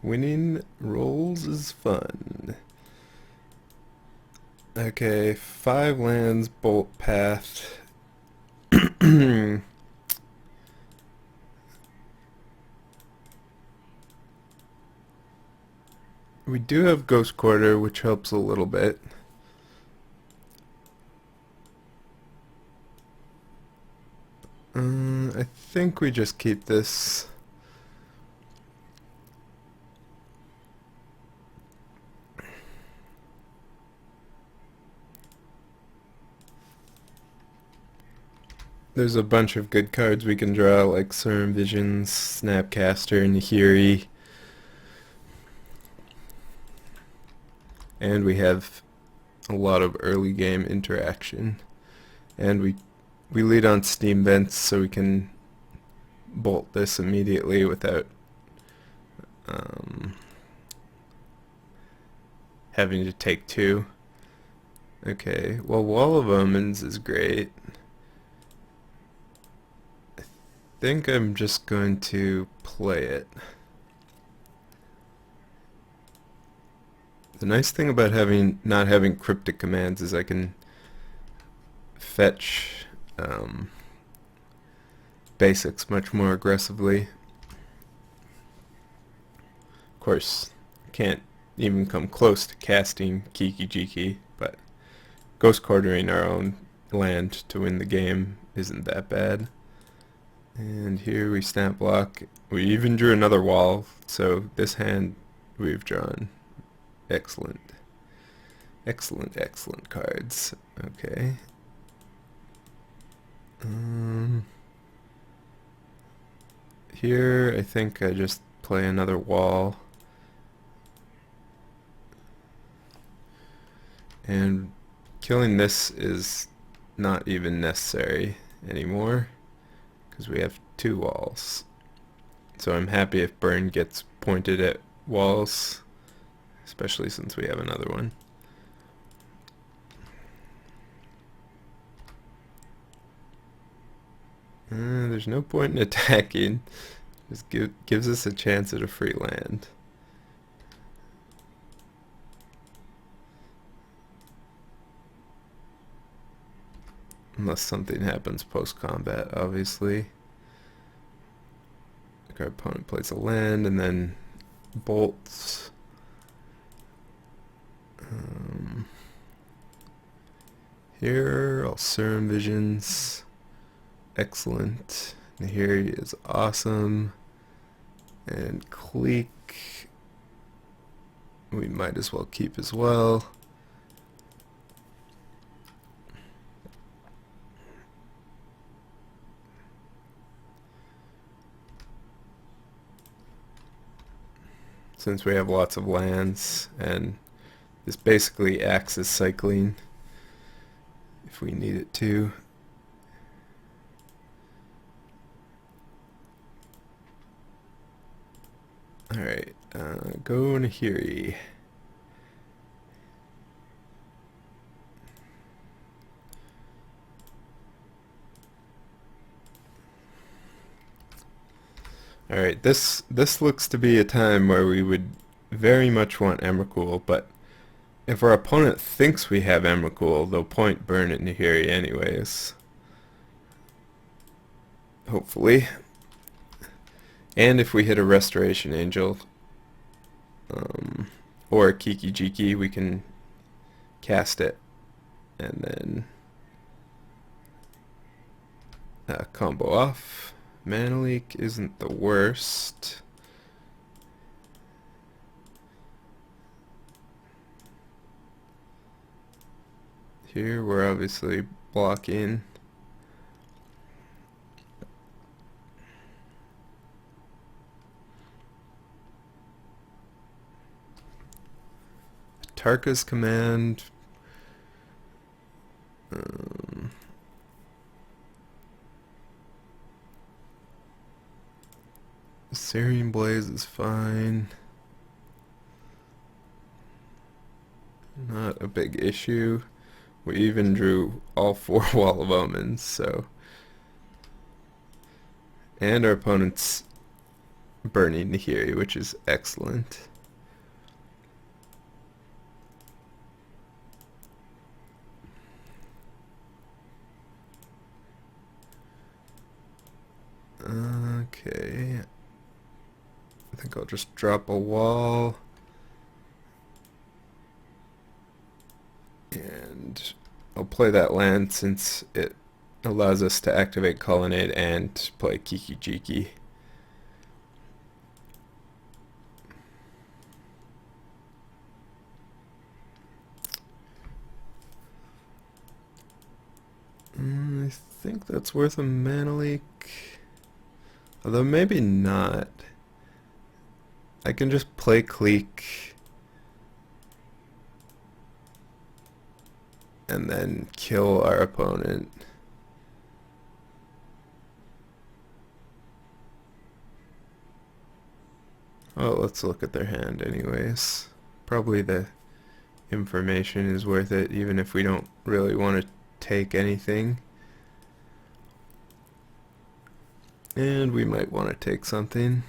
Winning rolls is fun. Okay, 5 lands, bolt path. We do have Ghost Quarter, which helps a little bit. I think we just keep this. There's a bunch of good cards we can draw, like Serum Visions, Snapcaster, Nahiri. And we have a lot of early game interaction. And we lead on Steam Vents, so we can bolt this immediately without having to take 2. Okay, well, Wall of Omens is great. I think I'm just going to play it. The nice thing about not having cryptic commands is I can fetch basics much more aggressively. Of course, can't even come close to casting Kiki, but Ghost Quartering our own land to win the game isn't that bad. And here we snap block. We even drew another wall, so this hand we've drawn excellent. Excellent cards. Okay. Here I think I just play another wall. And killing this is not even necessary anymore because we have 2 walls. So I'm happy if burn gets pointed at walls, especially since we have another one. There's no point in attacking. Just gives us a chance at a free land. Unless something happens post-combat, obviously. Like our opponent plays a land and then bolts. Here, I'll Serum Visions. Excellent. Nahiri is awesome. And Clique, we might as well keep as well. Since we have lots of lands, and this basically acts as cycling if we need it to. Alright, go Nahiri. Alright, this looks to be a time where we would very much want Emrakul, but if our opponent thinks we have Emrakul, they'll point burn at Nahiri anyways. Hopefully. And if we hit a Restoration Angel, or a Kiki, we can cast it and then combo off. Mana leak isn't the worst. Here we're obviously blocking. Tarka's command. Syrian Blaze is fine. Not a big issue. We even drew all 4 Wall of Omens, so. And our opponent's burning here, which is excellent. Okay, I think I'll just drop a wall and I'll play that land since it allows us to activate Colonnade and play Kiki. I think that's worth a mana leak. Although maybe not. I can just play Clique and then kill our opponent. Oh, let's look at their hand anyways. Probably the information is worth it, even if we don't really want to take anything. And we might want to take something.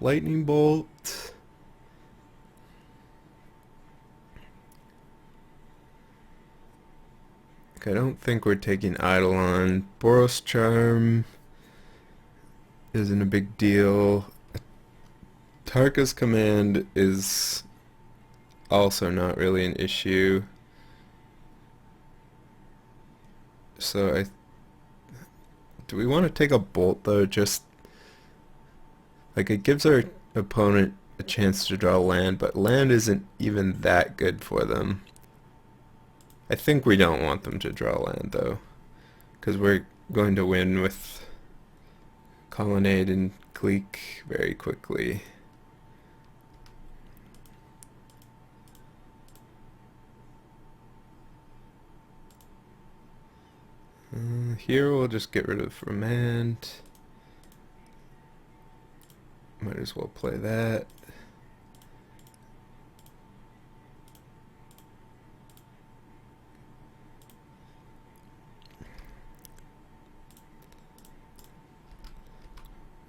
Lightning Bolt. I don't think we're taking Eidolon. Boros Charm isn't a big deal. Tarka's Command is also not really an issue. So do we want to take a Bolt though? Just like it gives our opponent a chance to draw land, but land isn't even that good for them. I think we don't want them to draw land though, because we're going to win with Colonnade and Clique very quickly. Here we'll just get rid of Remand. Might as well play that.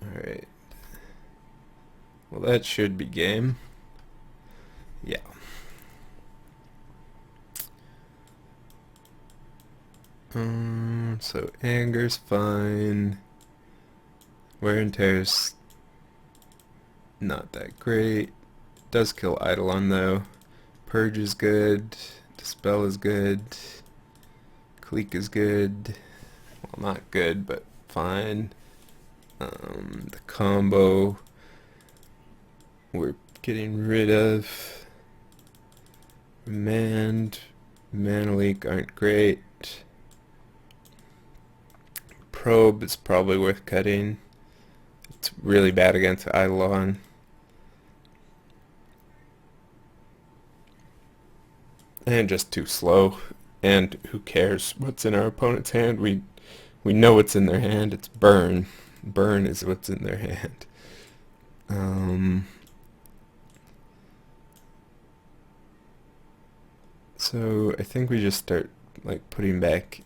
Alright. Well, that should be game. Yeah. So anger's fine. Wear and tear's not that great. Does kill Eidolon though. Purge is good. Dispel is good. Clique is good. Well, not good, but fine. The combo we're getting rid of. Remand, mana leak aren't great. Probe is probably worth cutting. It's really bad against Eidolon. And just too slow. And who cares what's in our opponent's hand? We know what's in their hand. It's burn. Burn is what's in their hand. So I think we just start like putting back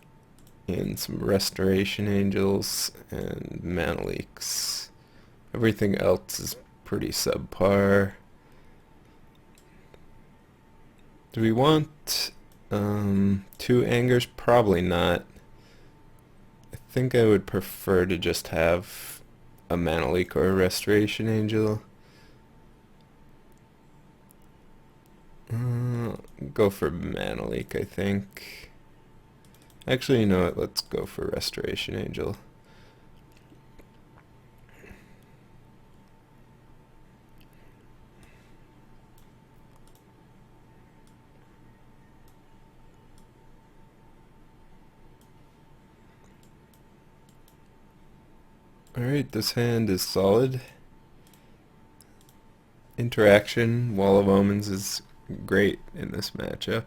in some Restoration Angels and mana leaks. Everything else is pretty subpar. Do we want 2 angers? Probably not. I think I would prefer to just have a mana leak or a Restoration Angel. Go for mana leak, I think. Actually, you know what? Let's go for Restoration Angel. Alright, this hand is solid. Interaction, Wall of Omens is great in this matchup.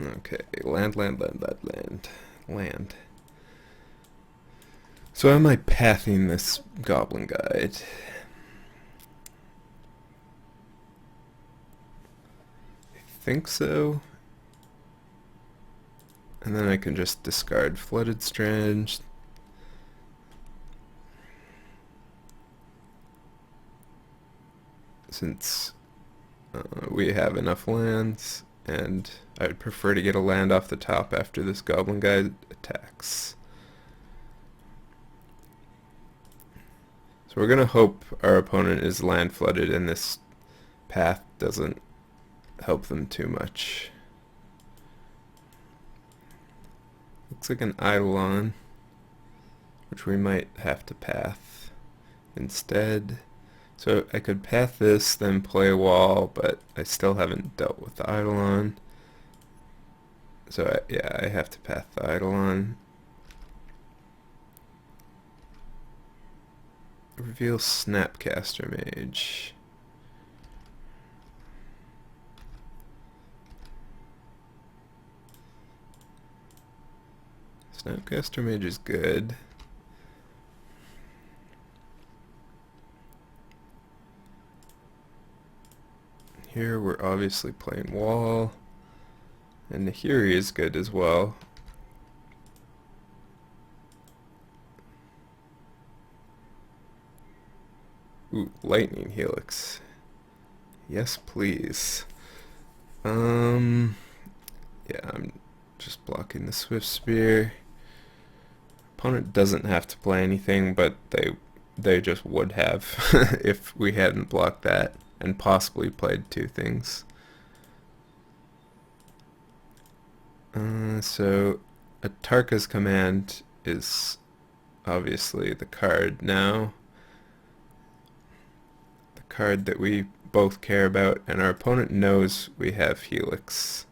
Okay, land. So am I pathing this Goblin Guide? think so. And then I can just discard Flooded Strand. Since we have enough lands, and I'd prefer to get a land off the top after this Goblin guy attacks. So we're gonna hope our opponent is land flooded and this path doesn't help them too much. Looks like an Eidolon, which we might have to path instead. So I could path this, then play a wall, but I still haven't dealt with the Eidolon. So yeah, I have to path the Eidolon. Reveal Snapcaster Mage. Snapcaster Mage is good. Here we're obviously playing wall, and Nahiri is good as well. Ooh, Lightning Helix. Yes, please. Yeah, I'm just blocking the Swift Spear. Opponent doesn't have to play anything, but they just would have if we hadn't blocked that and possibly played two things. So Atarka's Command is obviously the card now. The card that we both care about, and our opponent knows we have Helix.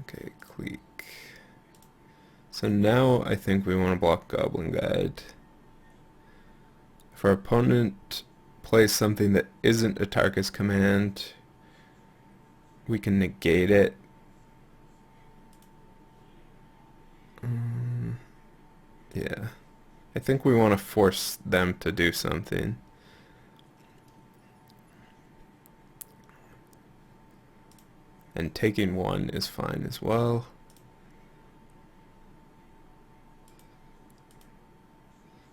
Okay, click. So now I think we want to block Goblin Guide. If our opponent plays something that isn't Atarka's Command, we can negate it. Yeah, I think we want to force them to do something. And taking one is fine as well.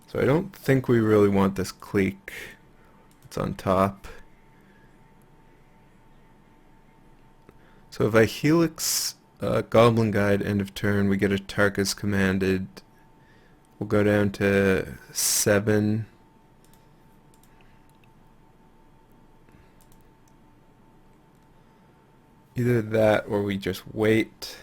So I don't think we really want this clique. It's on top. So if I Helix Goblin Guide end of turn, we get a Tarkus commanded. We'll go down to 7. Either that or we just wait.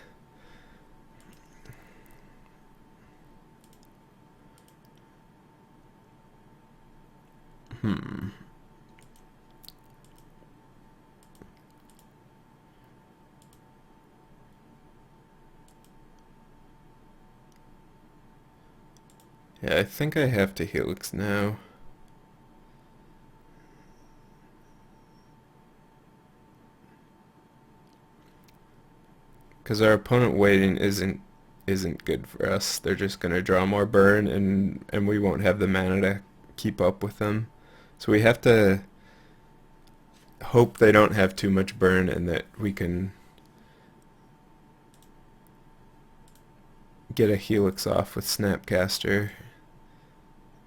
Yeah, I think I have to Helix now. Because our opponent waiting isn't good for us. They're just gonna draw more burn, and we won't have the mana to keep up with them. So we have to hope they don't have too much burn and that we can get a Helix off with Snapcaster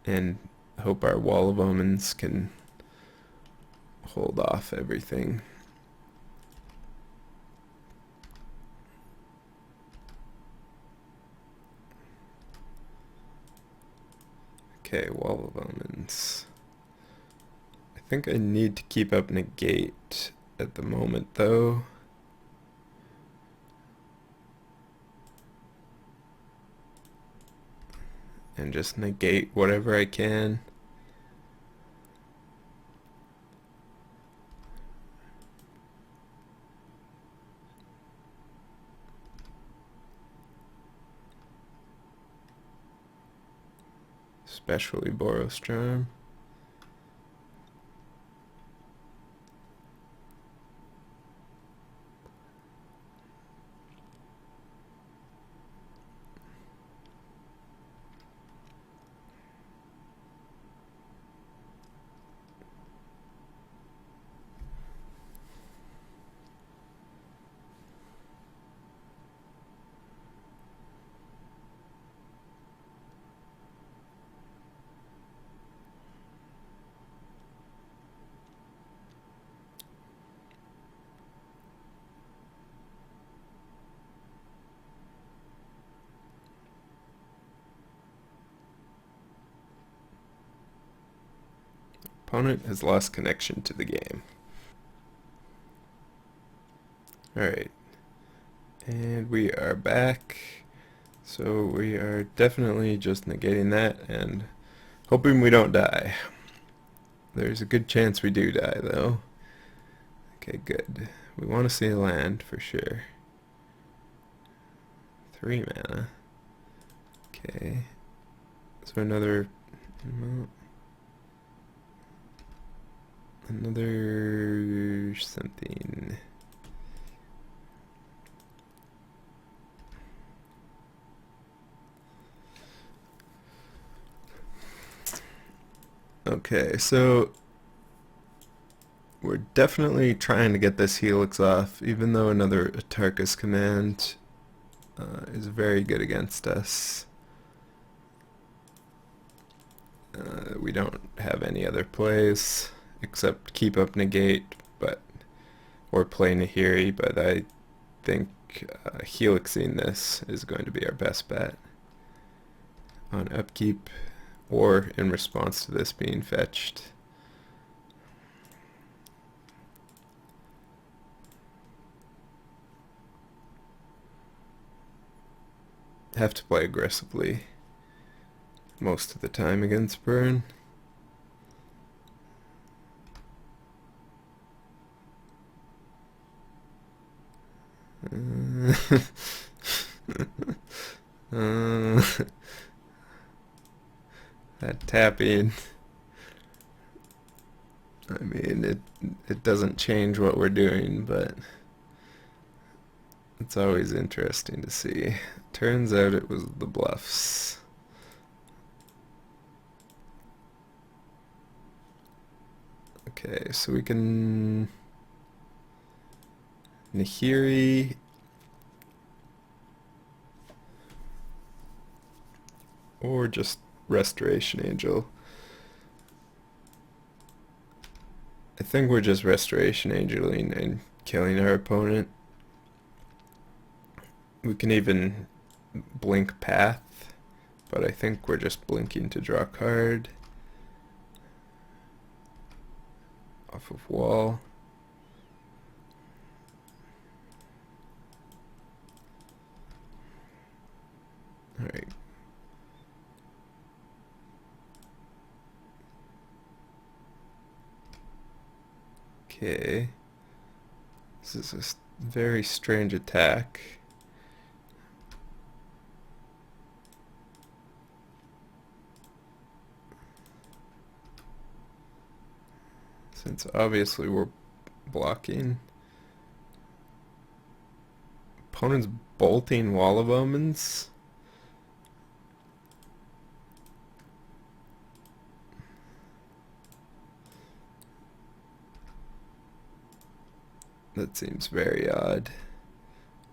and hope our Wall of Omens can hold off everything. Okay, Wall of Omens. I think I need to keep up negate at the moment though. And just negate whatever I can. Especially Boros Charm. opponent has lost connection to the game. Alright, and we are back. So we are definitely just negating that and hoping we don't die. There's a good chance we do die though. Okay, good. We want to see a land for sure. 3 mana. Okay. So another something. Okay, so we're definitely trying to get this Helix off, even though another Atarka's command is very good against us. We don't have any other plays except keep up negate, or play Nahiri, but I think Helixing this is going to be our best bet on upkeep or in response to this being fetched. Have to play aggressively most of the time against burn. That tapping, I mean, it doesn't change what we're doing, but it's always interesting to see. Turns out it was the bluffs. Okay, so we can Nahiri or just Restoration Angel. I think we're just Restoration Angeling and killing our opponent. We can even blink Path, but I think we're just blinking to draw a card off of wall. Alright. Okay. This is a very strange attack. Since obviously we're blocking. Opponent's bolting Wall of Omens. That seems very odd,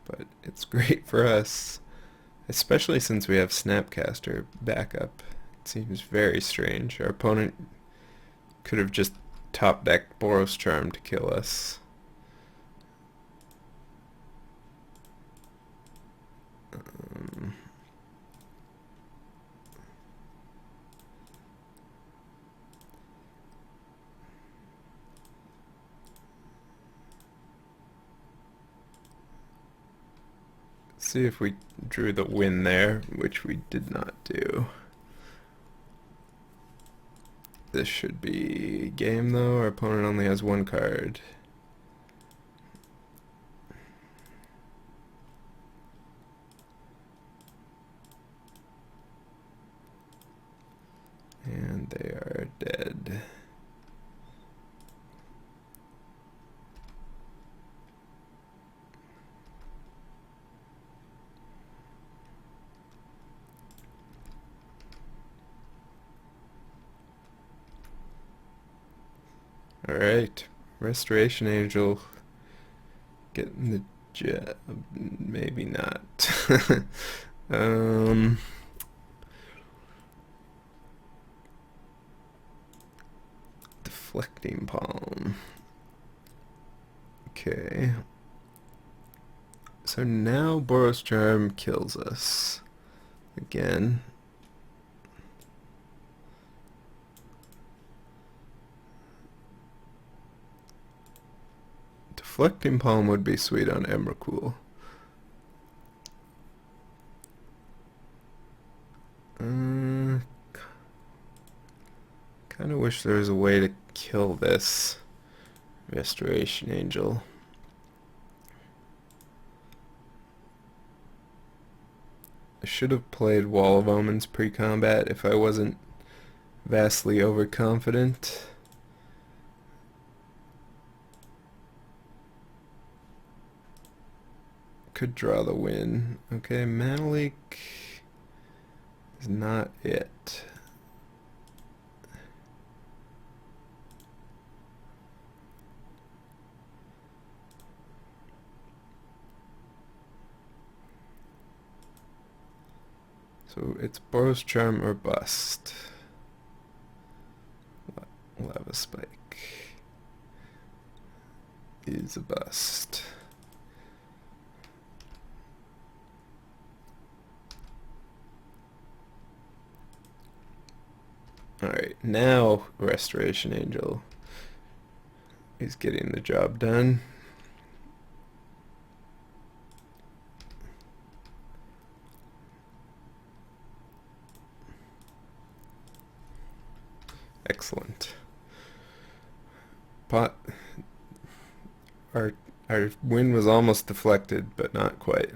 but it's great for us, especially since we have Snapcaster backup. It seems very strange. Our opponent could have just top decked Boros Charm to kill us. See if we drew the win there, which we did not do. This should be game though. Our opponent only has 1 card. And they are dead. Alright, Restoration Angel getting the job, maybe not. Deflecting Palm. Okay. So now Boros Charm kills us again. Deflecting Palm would be sweet on Emrakul. Kind of wish there was a way to kill this Restoration Angel. I should have played Wall of Omens pre-combat if I wasn't vastly overconfident. Could draw the win. Okay, Mana Leak is not it. So it's Boros Charm or bust. Lava Spike is a bust. Alright, now Restoration Angel is getting the job done. Excellent. But our win was almost deflected, but not quite.